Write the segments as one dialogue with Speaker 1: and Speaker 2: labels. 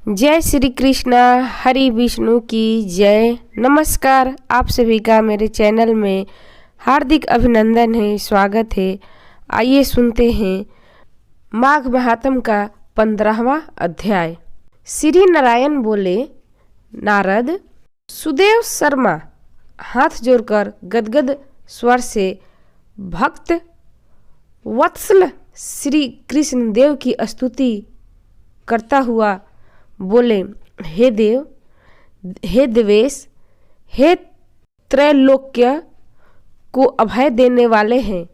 Speaker 1: जय श्री कृष्णा, हरि विष्णु की जय। नमस्कार, आप सभी का मेरे चैनल में हार्दिक अभिनंदन है, स्वागत है। आइए सुनते हैं माघ महात्म का 15वां अध्याय। श्री नारायण बोले, नारद सुदेव शर्मा हाथ जोड़कर गदगद स्वर से भक्त वत्सल श्री कृष्ण देव की स्तुति करता हुआ बोले, हे देव, हे देवेश, हे त्रैलोक्य को अभय देने वाले हैं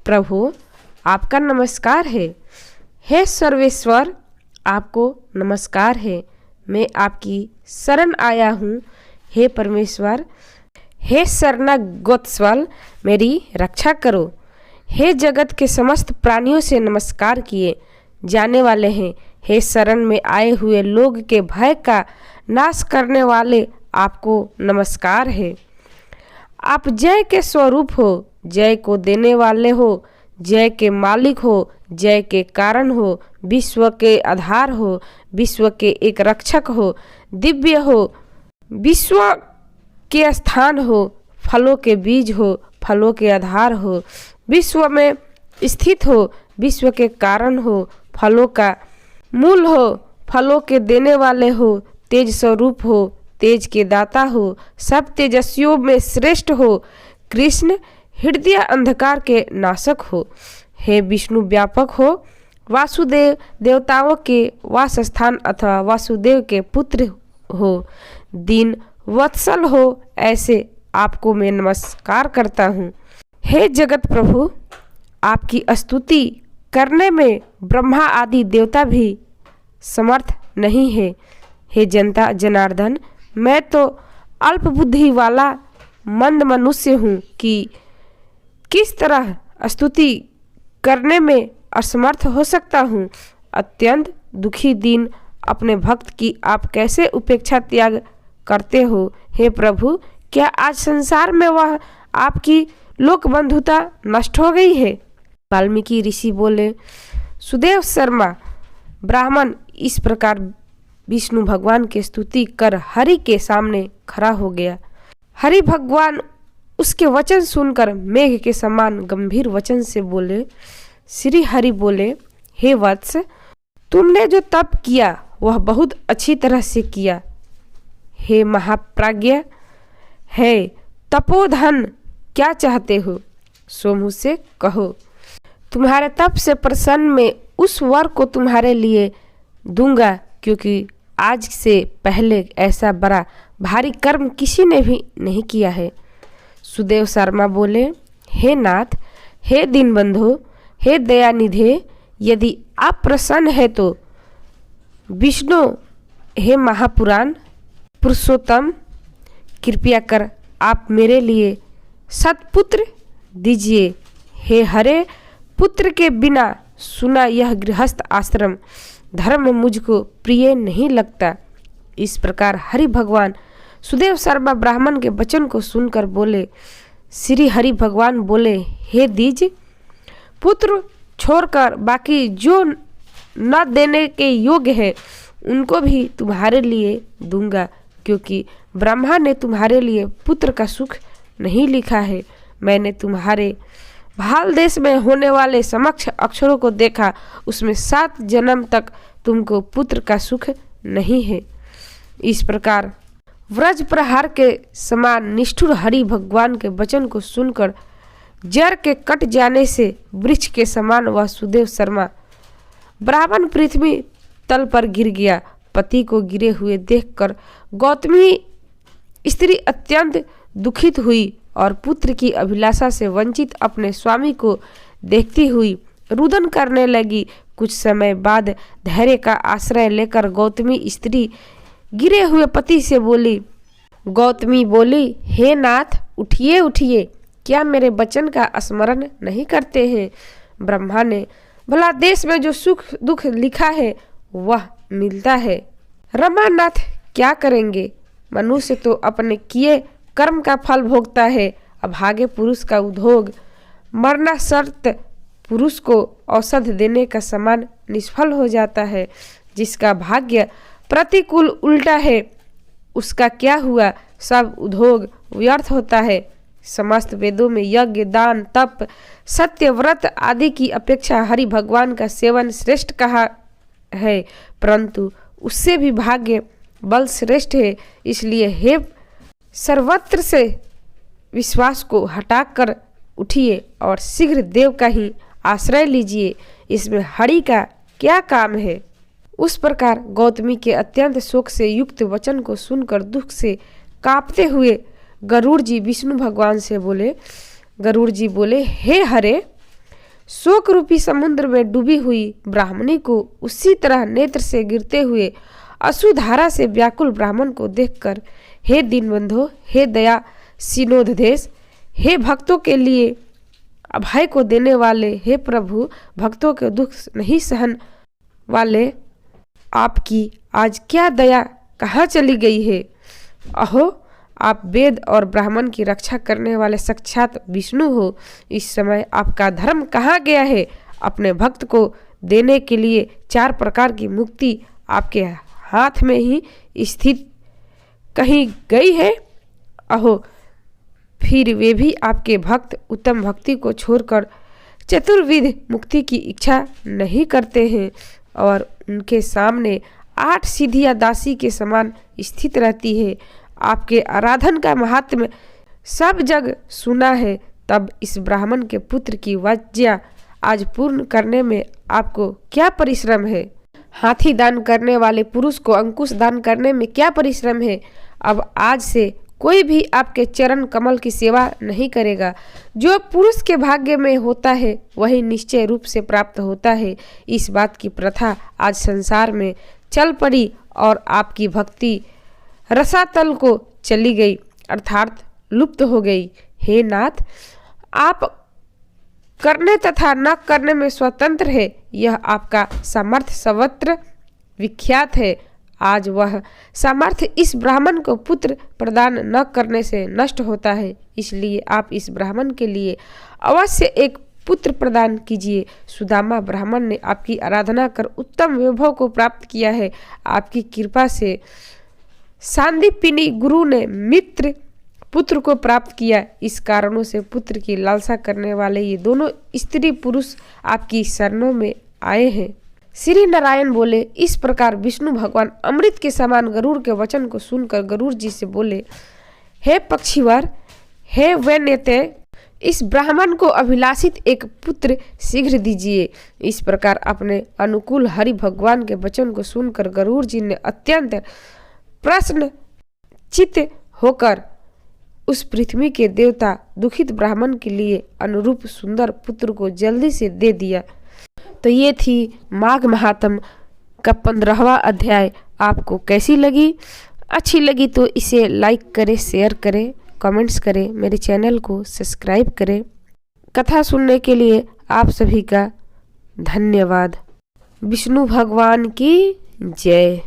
Speaker 1: प्रभु, आपका नमस्कार है। हे सर्वेश्वर, आपको नमस्कार है। मैं आपकी शरण आया हूँ। हे परमेश्वर, हे शरणागतवत्सल, मेरी रक्षा करो। हे जगत के समस्त प्राणियों से नमस्कार किए जाने वाले हैं। हे शरण में आए हुए लोग के भय का नाश करने वाले, आपको नमस्कार है। आप जय के स्वरूप हो, जय को देने वाले हो, जय के मालिक हो, जय के कारण हो, विश्व के आधार हो, विश्व के एक रक्षक हो, दिव्य हो, विश्व के स्थान हो, फलों के बीज हो, फलों के आधार हो, विश्व में स्थित हो, विश्व के कारण हो, फलों का मूल हो, फलों के देने वाले हो, तेज स्वरूप हो, तेज के दाता हो, सब तेजस्वियों में श्रेष्ठ हो, कृष्ण हृदय अंधकार के नाशक हो। हे विष्णु व्यापक हो, वासुदेव देवताओं के वास स्थान अथवा वासुदेव के पुत्र हो, दीन वत्सल हो, ऐसे आपको मैं नमस्कार करता हूँ। हे जगत प्रभु, आपकी स्तुति करने में ब्रह्मा आदि देवता भी समर्थ नहीं है। हे जनता जनार्दन, मैं तो अल्प बुद्धि वाला मंद मनुष्य हूँ कि किस तरह स्तुति करने में असमर्थ हो सकता हूँ। अत्यंत दुखी दीन अपने भक्त की आप कैसे उपेक्षा त्याग करते हो। हे प्रभु, क्या आज संसार में वह आपकी लोक बंधुता नष्ट हो गई है। वाल्मीकि ऋषि बोले, सुदेव शर्मा ब्राह्मण इस प्रकार विष्णु भगवान की स्तुति कर हरि के सामने खड़ा हो गया। हरि भगवान उसके वचन सुनकर मेघ के समान गंभीर वचन से बोले। श्री हरि बोले, हे वत्स, तुमने जो तप किया वह बहुत अच्छी तरह से किया। हे महाप्राज्ञ, है तपोधन, क्या चाहते हो सो मुझसे कहो। तुम्हारे तप से प्रसन्न मैं उस वर को तुम्हारे लिए दूंगा, क्योंकि आज से पहले ऐसा बड़ा भारी कर्म किसी ने भी नहीं किया है। सुदेव शर्मा बोले, हे नाथ, हे दीनबंधु, हे दयानिधे, यदि आप प्रसन्न है तो विष्णु, हे महापुराण पुरुषोत्तम, कृपया कर आप मेरे लिए सत्पुत्र दीजिए। हे हरे, पुत्र के बिना सुना यह गृहस्थ आश्रम धर्म मुझको प्रिय नहीं लगता। इस प्रकार हरि भगवान सुदेव शर्मा ब्राह्मण के वचन को सुनकर बोले। श्री हरि भगवान बोले, हे द्विज, पुत्र छोड़कर बाकी जो न देने के योग्य है उनको भी तुम्हारे लिए दूंगा, क्योंकि ब्रह्मा ने तुम्हारे लिए पुत्र का सुख नहीं लिखा है। मैंने तुम्हारे भाल देश में होने वाले समक्ष अक्षरों को देखा, उसमें 7 जन्म तक तुमको पुत्र का सुख नहीं है। इस प्रकार व्रज प्रहार के समान निष्ठुर हरि भगवान के वचन को सुनकर जड़ के कट जाने से वृक्ष के समान वह सुदेव शर्मा ब्राह्मण पृथ्वी तल पर गिर गया। पति को गिरे हुए देखकर गौतमी स्त्री अत्यंत दुखित हुई और पुत्र की अभिलाषा से वंचित अपने स्वामी को देखती हुई रुदन करने लगी। कुछ समय बाद धैर्य का आश्रय लेकर गौतमी स्त्री गिरे हुए पति से बोली। गौतमी बोली, हे नाथ, उठिए उठिए, क्या मेरे वचन का स्मरण नहीं करते हैं। ब्रह्मा ने भला देश में जो सुख दुख लिखा है वह मिलता है। रमानाथ क्या करेंगे। मनुष्य तो अपने किए कर्म का फल भोगता है। अभागे पुरुष का उद्योग मरना शर्त पुरुष को औषध देने का समान निष्फल हो जाता है। जिसका भाग्य प्रतिकूल उल्टा है, उसका क्या हुआ? सब उद्योग व्यर्थ होता है। समस्त वेदों में यज्ञ, दान, तप, सत्य, व्रत आदि की अपेक्षा हरि भगवान का सेवन श्रेष्ठ कहा है, परंतु उससे भी भाग्य बल श्रेष्ठ है। इसलिए हे सर्वत्र से विश्वास को हटाकर उठिए और शीघ्र देव का ही आश्रय लीजिए। इसमें हरि का क्या काम है? उस प्रकार गौतमी के अत्यंत शोक से युक्त वचन को सुनकर दुख से कांपते हुए गरुड़ जी विष्णु भगवान से बोले। गरुड़ जी बोले, हे हरे, शोक रूपी समुद्र में डूबी हुई ब्राह्मणी को उसी तरह नेत्र से गिरते हुए अश्रुधारा से व्याकुल ब्राह्मण को देखकर, हे दीनबंधो, हे दया सिनोधदेश, हे भक्तों के लिए अभय को देने वाले, हे प्रभु, भक्तों के दुख नहीं सहन वाले, आपकी आज क्या दया कहाँ चली गई है? अहो, आप वेद और ब्राह्मण की रक्षा करने वाले साक्षात विष्णु हो। इस समय आपका धर्म कहाँ गया है? अपने भक्त को देने के लिए 4 प्रकार की मुक्ति आपके हाथ में ही स्थित कहीं गई है? अहो, फिर वे भी आपके भक्त उत्तम भक्ति को छोड़कर चतुर्विध मुक्ति की इच्छा नहीं करते हैं और उनके सामने 8 सिद्धियां दासी के समान स्थित रहती है। आपके आराधन का महात्म्य सब जग सुना है। तब इस ब्राह्मण के पुत्र की वाज्ञा आज पूर्ण करने में आपको क्या परिश्रम है? हाथी दान करने वाले पुरुष को अंकुश दान करने में क्या परिश्रम है? अब आज से कोई भी आपके चरण कमल की सेवा नहीं करेगा। जो पुरुष के भाग्य में होता है वही निश्चय रूप से प्राप्त होता है। इस बात की प्रथा आज संसार में चल पड़ी और आपकी भक्ति रसातल को चली गई, अर्थात लुप्त हो गई। हे नाथ, आप करने तथा न करने में स्वतंत्र है। यह आपका सामर्थ्य सर्वत्र विख्यात है। आज वह सामर्थ्य इस ब्राह्मण को पुत्र प्रदान न करने से नष्ट होता है। इसलिए आप इस ब्राह्मण के लिए अवश्य एक पुत्र प्रदान कीजिए। सुदामा ब्राह्मण ने आपकी आराधना कर उत्तम वैभव को प्राप्त किया है। आपकी कृपा से सांदीपनी गुरु ने मित्र पुत्र को प्राप्त किया। इस कारणों से पुत्र की लालसा करने वाले ये दोनों स्त्री पुरुष आपकी शरणों में आए हैं। श्री नारायण बोले। इस प्रकार विष्णु भगवान अमृत के समान गरुड़ के वचन को सुनकर गरुड़ जी से बोले, हे पक्षीवर, हे वैन्यते, इस ब्राह्मण को अभिलाषित एक पुत्र शीघ्र दीजिए। इस प्रकार अपने अनुकूल हरि भगवान के वचन को सुनकर गरुड़ जी ने अत्यंत प्रसन्न चित्त होकर उस पृथ्वी के देवता दुखित ब्राह्मण के लिए अनुरूप सुंदर पुत्र को जल्दी से दे दिया। तो ये थी माघ महात्म का 15वां अध्याय। आपको कैसी लगी? अच्छी लगी तो इसे लाइक करें, शेयर करें, कमेंट्स करें, मेरे चैनल को सब्सक्राइब करें। कथा सुनने के लिए आप सभी का धन्यवाद। विष्णु भगवान की जय।